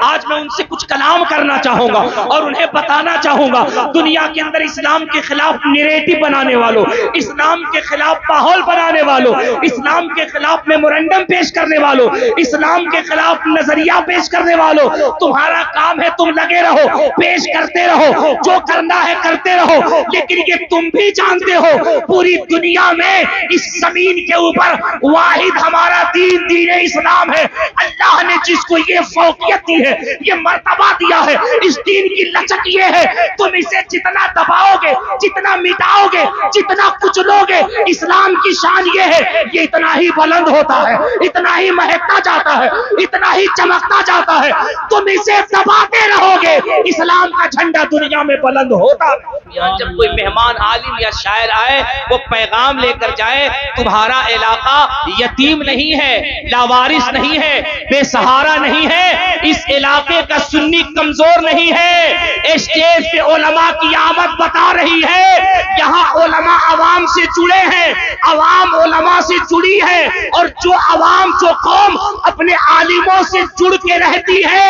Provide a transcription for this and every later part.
آج میں ان سے کچھ کلام کرنا چاہوں گا اور انہیں بتانا چاہوں گا، دنیا کے اندر اسلام کے خلاف نیریٹو بنانے والوں، اسلام کے خلاف ماحول بنانے والوں، اسلام کے خلاف میمورنڈم پیش کرنے والوں، اسلام کے خلاف نظریہ پیش کرنے والوں، تمہارا کام ہے تم لگے رہو، پیش کرتے رہو، جو کرنا ہے کرتے رہو، لیکن یہ تم بھی جانتے ہو پوری دنیا میں اس زمین کے اوپر واحد ہمارا دین دین اسلام ہے۔ اللہ نے جس کو یہ فوقیت دی ہے، یہ مرتبہ دیا ہے، اس دین کی لچک یہ ہے، تم اسے جتنا دباؤ گے، جتنا مٹاؤ گے، جتنا کچلو گے، اسلام کی شان یہ ہے، یہ اتنا ہی بلند ہوتا ہے، اتنا ہی مہکتا جاتا ہے، اتنا ہی چمکتا جاتا ہے۔ تم اسے دباتے رہو گے، اسلام کا جھنڈا دنیا میں بلند ہوتا ہے۔ جب کوئی مہمان عالم یا شاعر آئے وہ پیغام لے کر جائے، تمہارا علاقہ یتیم نہیں ہے، لاوارث نہیں ہے، بے سہارا نہیں ہے، اس علاقے کا سنی کمزور نہیں ہے۔ اسٹیج پہ علماء کی آمد بتا رہی ہے، یہاں علماء عوام سے جڑے ہیں، عوام علماء سے جڑی ہے، اور جو عوام جو قوم اپنے عالموں سے جڑ کے رہتی ہے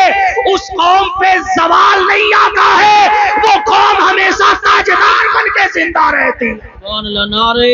اس قوم پہ زوال نہیں آتا ہے، وہ قوم ہمیشہ تاجدار بن کے زندہ رہتی ہے۔ سبحان اللہ، نعرہ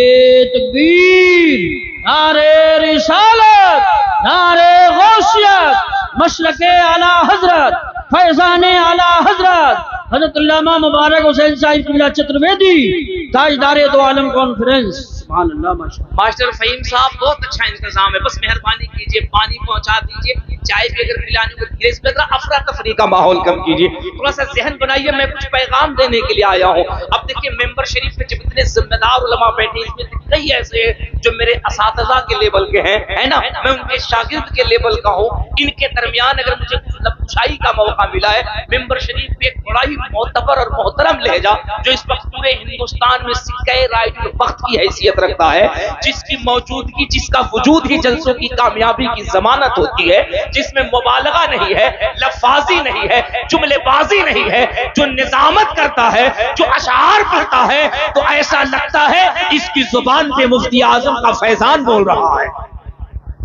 تکبیر، نعرہ رسالت، نعرہ غوثیت، مشرق اعلی حضرت، فیضان اعلی حضرت حضرت علامہ مبارک حسین صاحب قبلہ چترویدی، تاجدار دو عالم کانفرنس۔ سبحان اللہ، ماشاءاللہ۔ ماسٹر فہیم صاحب بہت اچھا انتظام ہے، بس مہربانی کیجئے پانی پہنچا دیجئے، چائے بھی اگر پلانی کو دھیرے سے لگ رہا، افراتفری کا ماحول کم کیجئے، تھوڑا سا ذہن بنائیے، میں کچھ پیغام دینے کے لیے آیا ہوں۔ اب دیکھیں ممبر شریف میں جب اتنے ذمہ دار علماء بیٹھے، اس میں کئی ایسے جو میرے اساتذہ کے لیول کے ہیں، ہے نا، میں ان کے شاگرد کے لیول کا ہوں، ان کے درمیان اگر مجھے کچھ لبشائی کا موقع ملا ہے، ممبر شریف پہ ایک بڑا ہی معتبر اور محترم لہجہ جو اس وقت پورے ہندوستان میں سکہ رائٹ وقت کی حیثیت رکھتا ہے، جس کی موجودگی، جس کا وجود ہی جلسوں کی کامیابی کی ضمانت ہوتی ہے، جس میں مبالغہ نہیں ہے، لفاظی نہیں ہے، جملے بازی نہیں ہے، جو نظامت کرتا ہے، جو اشعار پڑھتا ہے، تو ایسا لگتا ہے اس کی زبان پہ مفتی اعظم کا فیضان بول رہا ہے۔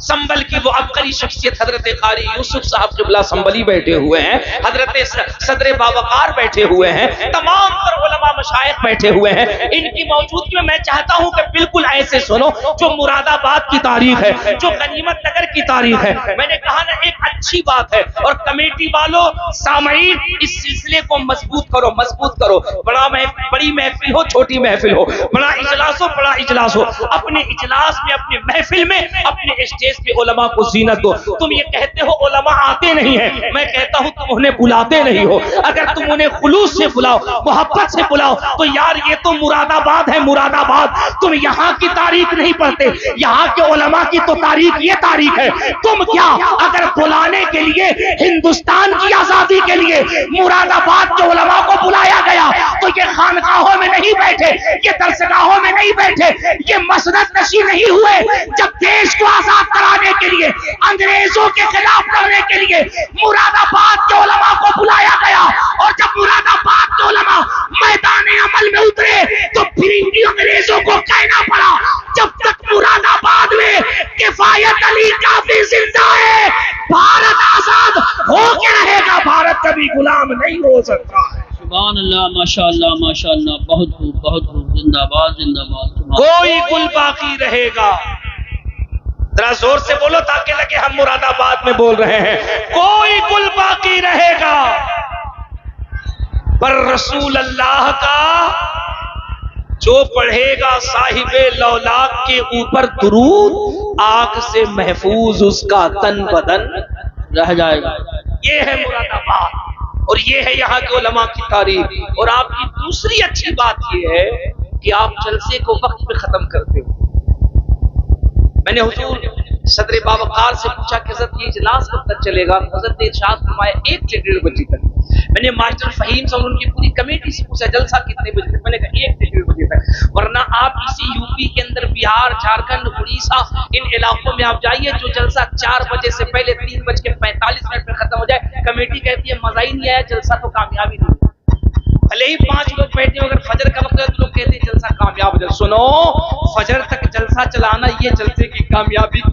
سنبل کی وہ عبقری شخصیت حضرت قاری یوسف صاحب قبلہ سنبلی بیٹھے ہوئے ہیں، حضرت صدر باوقار بیٹھے ہوئے ہیں، تمام تر علماء مشائخ بیٹھے ہوئے ہیں، ان کی موجودگی میں میں چاہتا ہوں کہ بالکل ایسے سنو جو مراد آباد کی تاریخ ہے، جو غنیمت نگر کی تاریخ ہے۔ میں نے کہا نا ایک اچھی بات ہے، اور کمیٹی والوں، سامعین، اس سلسلے کو مضبوط کرو، مضبوط کرو، بڑی محفل ہو، چھوٹی محفل ہو، بڑا اجلاس ہو، بڑا اجلاس ہو، اپنے اجلاس میں، اپنے محفل میں، اپنے اسٹیج پہ علماء کو زینت دو۔ تم یہ کہتے ہو علماء آتے نہیں ہیں، میں کہتا ہوں تم انہیں بلاتے نہیں ہو۔ اگر تم انہیں خلوص سے بلاؤ، محبت سے بلاؤ، تو یار یہ تو مراد آباد ہے، مراد آباد۔ تم یہاں کی تاریخ نہیں پڑھتے، یہاں کے علماء کی تو تاریخ یہ تاریخ ہے۔ تم کیا اگر بلانے کے لیے، ہندوستان کی آزادی کے لیے مراد آباد کے علماء کو بلایا گیا تو یہ خانقاہوں میں نہیں بیٹھے، یہ درسگاہوں میں نہیں بیٹھے، یہ مسند نشین نہیں ہوئے۔ جب دیش کو آزاد کرانے کے لیے، انگریزوں کے خلاف لڑنے کے لیے مراد آباد کے علماء کو بلایا گیا، اور جب مراد آباد کے علماء میدان عمل میں اترے تو پھر انگریزوں کو کہنا پڑا جب تک مراد آباد میں کفایت علی کافی زندہ ہے، بھارت آزاد ہو کے رہے گا، بھارت کبھی غلام نہیں ہو سکتا ہے۔ سبحان اللہ، ماشاءاللہ، ماشاءاللہ، بہت خوب، بہت خوب، زندہ باد، زندہ باد۔ کوئی گل باقی رہے گا، ذرا زور سے بولو تاکہ لگے ہم مراد آباد میں بول رہے ہیں، کوئی گل باقی رہے گا پر رسول اللہ کا جو پڑھے گا صاحب لولاک کے اوپر درود، آنکھ سے محفوظ اس کا تن بدن رہ جائے گا۔ یہ ہے مراد آباد، اور یہ ہے یہاں کے علماء کی تاریخ۔ اور آپ کی دوسری اچھی بات یہ ہے کہ آپ جلسے کو وقت پہ ختم کرتے ہو۔ میں نے حضور صدر باوقار سے پوچھا کہ حضرت یہ اجلاس کب تک چلے گا؟ حضرت نے ارشاد فرمایا 1 سے 1:30 بجے تک۔ میں نے ماسٹر فہیم صاحب ان کی پوری کمیٹی سے پوچھا جلسہ کتنے بجے تک؟ میں نے کہا 1 سے 1:30 بجے تک، ورنہ آپ اسی یو پی کے اندر بہار، جھارکھنڈ، اڑیسہ، ان علاقوں میں آپ جائیے جو جلسہ 4 بجے سے پہلے 3:45 پہ ختم ہو جائے، کمیٹی کہتی ہے مزہ ہی نہیں آیا، جلسہ تو کامیابی نہیں۔ بھلے ہی 5 لوگ بیٹھے ہو، اگر فجر کا وقت ہے تو لوگ کہتے ہیں جلسہ کامیاب ہو جائے۔ سنو، فجر تک جلسہ چلانا یہ جلسے کی کامیابی کی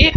1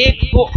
1-2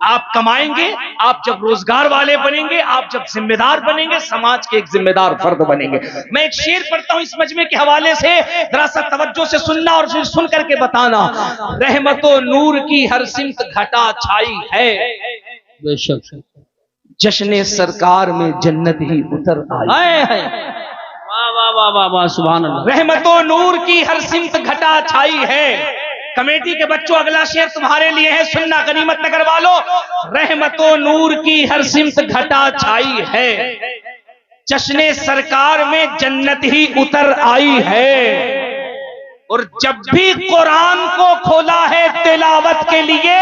آپ کمائیں گے، آپ جب روزگار والے بنیں گے، آپ جب ذمہ دار بنیں گے، سماج کے ایک ذمہ دار فرد بنیں گے۔ میں ایک شعر پڑھتا ہوں اس مجمع کے حوالے سے، ذرا سا توجہ سے سننا اور پھر سن کر کے بتانا۔ رحمت و نور کی ہر سمت گھٹا چھائی ہے، بے شک، جشن سرکار میں جنت ہی اتر آئی۔ ہائے ہائے، واہ واہ واہ واہ واہ، سبحان اللہ۔ رحمت و نور کی ہر سمت گھٹا چھائی ہے۔ کمیٹی کے بچوں اگلا شعر تمہارے لیے ہے، سننا غنیمت نگر والوں۔ رحمت و نور کی ہر سمت گھٹا چھائی ہے، جشن سرکار میں جنت ہی اتر آئی ہے، اور جب بھی قرآن کو کھولا ہے تلاوت کے لیے،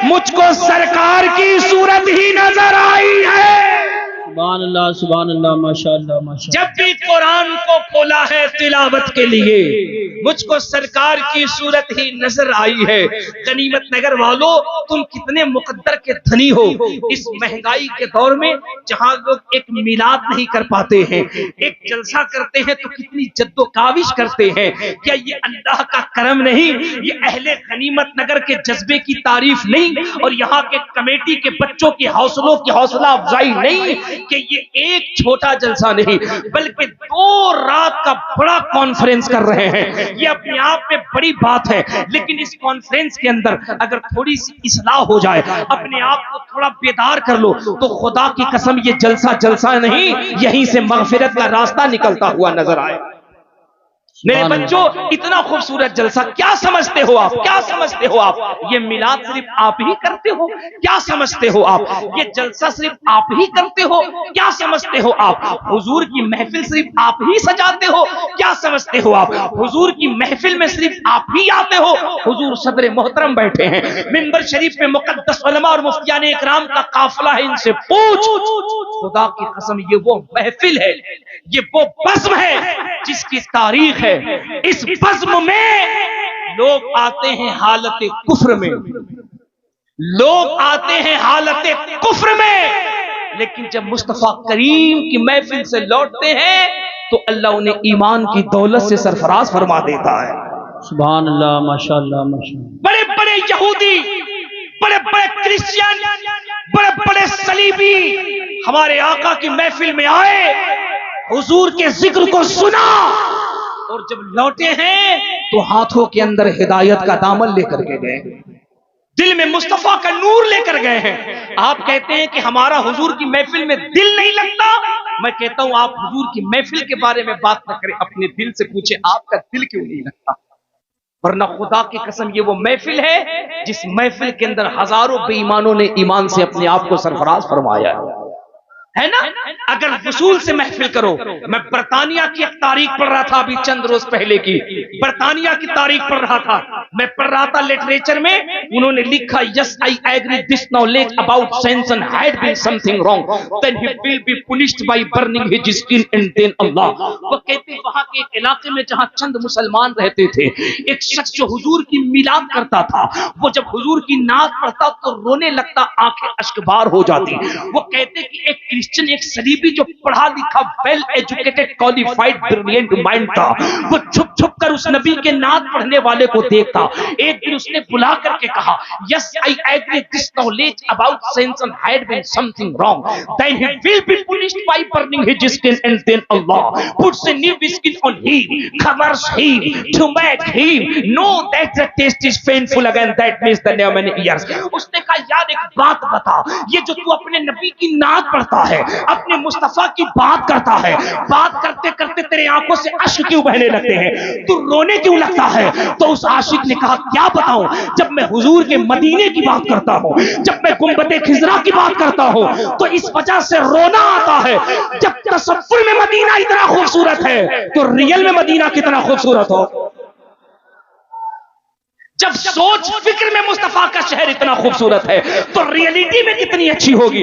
مجھ کو سرکار کی صورت ہی نظر آئی ہے۔ سبحان اللہ، سبحان اللہ، ماشاء اللہ، ماشاء اللہ۔ جب بھی قرآن کو کھولا ہے تلاوت کے لیے، مجھ کو سرکار کی صورت ہی نظر آئی ہے۔ غنیمت نگر والو، تم کتنے مقدر کے دھنی ہو اس مہنگائی کے دور میں، جہاں لوگ ایک میلاد نہیں کر پاتے ہیں، ایک جلسہ کرتے ہیں تو کتنی جد و کاوش کرتے ہیں۔ کیا یہ اللہ کا کرم نہیں؟ یہ اہل غنیمت نگر کے جذبے کی تعریف نہیں؟ اور یہاں کے کمیٹی کے بچوں کے حوصلوں کی حوصلہ افزائی نہیں کہ یہ ایک چھوٹا جلسہ نہیں بلکہ 2 رات کا بڑا کانفرنس کر رہے ہیں؟ یہ اپنے آپ میں بڑی بات ہے، لیکن اس کانفرنس کے اندر اگر تھوڑی سی اصلاح ہو جائے، اپنے آپ کو تھوڑا بیدار کر لو، تو خدا کی قسم یہ جلسہ نہیں، یہیں سے مغفرت کا راستہ نکلتا ہوا نظر آئے۔ میرے بچوں، اتنا خوبصورت جلسہ، کیا سمجھتے ہو آپ؟ کیا سمجھتے ہو آپ؟ یہ میلاد صرف آپ ہی کرتے ہو؟ کیا سمجھتے ہو آپ؟ یہ جلسہ صرف آپ ہی کرتے ہو؟ کیا سمجھتے ہو آپ؟ حضور کی محفل صرف آپ ہی سجاتے ہو؟ کیا سمجھتے ہو آپ؟ حضور کی محفل میں صرف آپ ہی آتے ہو؟ حضور صدر محترم بیٹھے ہیں منبر شریف میں، مقدس علماء اور مفتیان اکرام کا قافلہ ہے، ان سے پوچھ، خدا کی قسم یہ وہ محفل ہے، یہ وہ بزم ہے جس کی تاریخ ہے۔ اس بزم میں لوگ آتے ہیں حالت کفر میں، لوگ آتے ہیں حالت کفر میں، لیکن جب مصطفیٰ کریم کی محفل سے لوٹتے ہیں تو اللہ انہیں ایمان کی دولت سے سرفراز فرما دیتا ہے۔ سبحان اللہ، ماشاء اللہ، ماشاء اللہ۔ بڑے بڑے یہودی، بڑے بڑے کرسچین، بڑے بڑے صلیبی ہمارے آقا کی محفل میں آئے، حضور کے ذکر کو سنا، اور جب لوٹے ہیں تو ہاتھوں کے اندر ہدایت کا دامن لے کر کے گئے، دل میں مصطفیٰ کا نور لے کر گئے ہیں۔ آپ کہتے ہیں کہ ہمارا حضور کی محفل میں دل نہیں لگتا، میں کہتا ہوں آپ حضور کی محفل کے بارے میں بات نہ کریں، اپنے دل سے پوچھیں آپ کا دل کیوں نہیں لگتا؟ ورنہ خدا کی قسم یہ وہ محفل ہے جس محفل کے اندر ہزاروں بے ایمانوں نے ایمان سے اپنے آپ کو سرفراز فرمایا ہے نا۔ اگر وصول سے محفل کرو، میں برطانیہ کی ایک تاریخ پڑھ رہا تھا ابھی چند روز پہلے کی، برطانیہ کی تاریخ پڑھ رہا تھا، میں پڑھ رہا تھا لٹریچر میں، انہوں نے لکھا yes I agree this knowledge about Samson had been something wrong then he will be punished by burning his skin and then Allah۔ وہ کہتے ہیں وہاں کے ایک علاقے میں جہاں چند مسلمان رہتے تھے، ایک شخص جو حضور کی میلاد کرتا تھا، وہ جب حضور کی نعت پڑھتا تو رونے لگتا، آنکھیں اشکبار ہو جاتی۔ وہ کہتے کہ ایک کرسچن، ایک صلیبی جو پڑھا لکھا well educated qualified brilliant mind تھا، وہ چھپ چھپ کر اس نبی کے نعت پڑھنے والے کو دیکھتا۔ ایک دن اس نے بلا کر کے کہا yes I agree this knowledge about Samson had been something wrong then he will be punished by burning his skin and then Allah puts a new skin on him, covers him to make him know that the taste is painful again that means the name many years۔ اس نے کہا یار ایک بات بتا، یہ جو تو اپنے نبی کی نعت پڑھتا ہے، اپنے مصطفیٰ کی بات کرتا ہے، بات کرتے کرتے تیرے آنکھوں سے اشک کیوں بہنے لگتے ہیں، تو رونے کیوں لگتا ہے؟ تو اس عاشق نے کہا کیا بتاؤں، جب میں حضور کے مدینے کی بات کرتا ہوں، جب میں گنبد خضرا کی بات کرتا ہوں تو اس وجہ سے رونا آتا ہے۔ جب تصور میں مدینہ اتنا خوبصورت ہے تو ریل میں مدینہ کتنا خوبصورت ہو، جب سوچ فکر میں مصطفیٰ کا شہر اتنا خوبصورت ہے تو ریئلٹی میں کتنی اچھی ہوگی۔